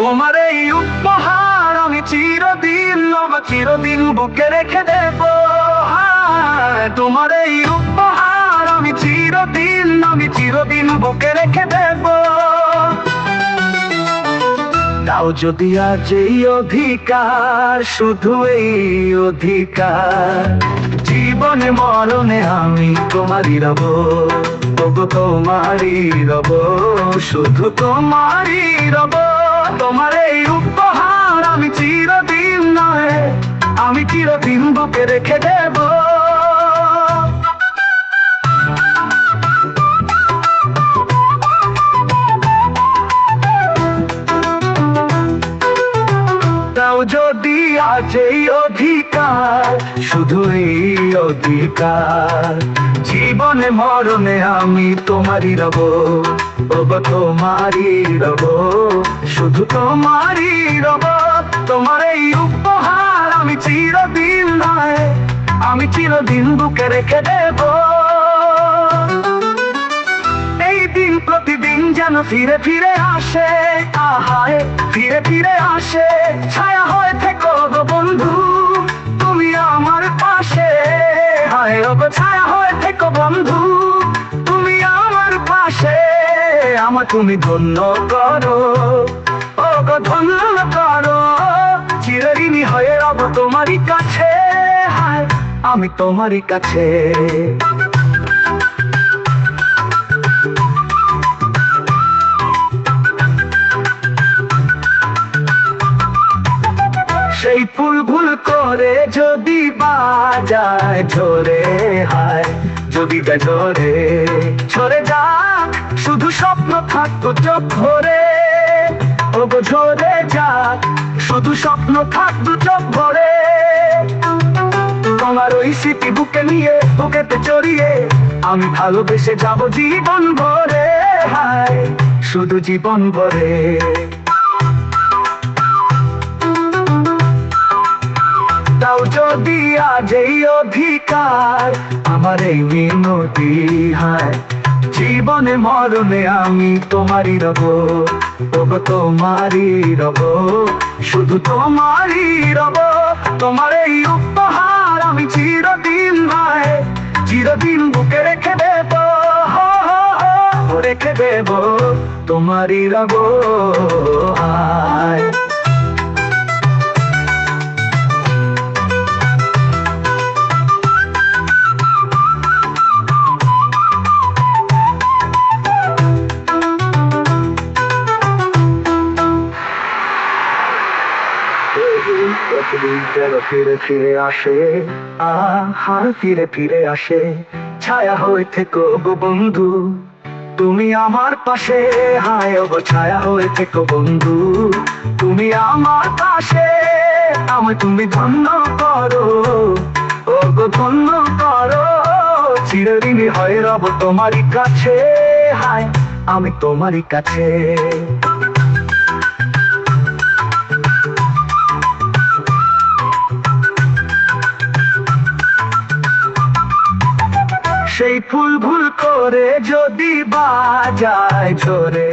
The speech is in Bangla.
তোমার এই উপহার আমি চিরদিন বুকে রেখে দেব। তোমার এই উপহার আমি চিরদিন বুকে রেখে দেব। দাও যদি আজ এই অধিকার, শুধু এই অধিকার, জীবনে মরণে আমি তোমারই রব। তবু তোমারই রব, শুধু তোমারই রব। তোমার এই উপহার আমি চিরদিন বুকে রেখে দেব। দাও যদি আজ এই অধিকার, শুধু এই অধিকার, জীবনে মরণে আমি তোমারই রব। ওগো তোমারই রব, শুধু তোমারই রব। তোমার এই উপহার আমি চিরদিন বুকে রেখে দেব। এই দিন প্রতিদিন যেন ফিরে ফিরে আসে, আহায় ফিরে ফিরে আসে। ছায়া হয়ে থেকো গো বন্ধু তুমি আমার পাশে। হায় ওগো ছায়া হয়ে থেকো বন্ধু তুমি আমার পাশে। আমার তুমি ধন্য করো, ওগো ধন্য করো। চিরঋণী হয়ে রব তোমারই কাছে, হায় আমি তোমারই কাছে। সেই ফুল ভুল করে যদি বাজায় ঝরে, হায় যদি ঝরে ঝরে যাক, শুধু স্বপ্ন থাকতো চোখ ভরে। ওগো ঝরে যাক, শুধু স্বপ্ন থাকতো চোখ ভরে। তোমার ওই স্মৃতি বুকে নিয়ে, বুকেতে চড়িয়ে আমি ভালোবেসে যাব জীবন ভরে, হায় শুধু জীবন ভরে। দাও যদি আজ এই অধিকার, আমার এই মিনতি, হায় জীবনে মরণে আমি তোমারই রব। ওগো তোমারই রব, শুধু তোমারই রব। তোমার এই উপহার আমি চিরদিন বুকে রেখে দেব, রেখে দেব। তোমারই রব, হায়। ফিরে ফিরে আসে, আহার ফিরে ফিরে আসে। ছায়া হয়ে থেকো গো বন্ধু তুমি আমার পাশে। হায় ওগো ছায়া হয়ে থেকো বন্ধু তুমি আমার পাশে। আমায় তুমি ধন্য করো, ওগো ধন্য করো। চিরঋণী হয়ে রব তোমারই কাছে, হায় আমি তোমারই কাছে। সেই ফুল ভুল করে যদি বাজায় ঝরে,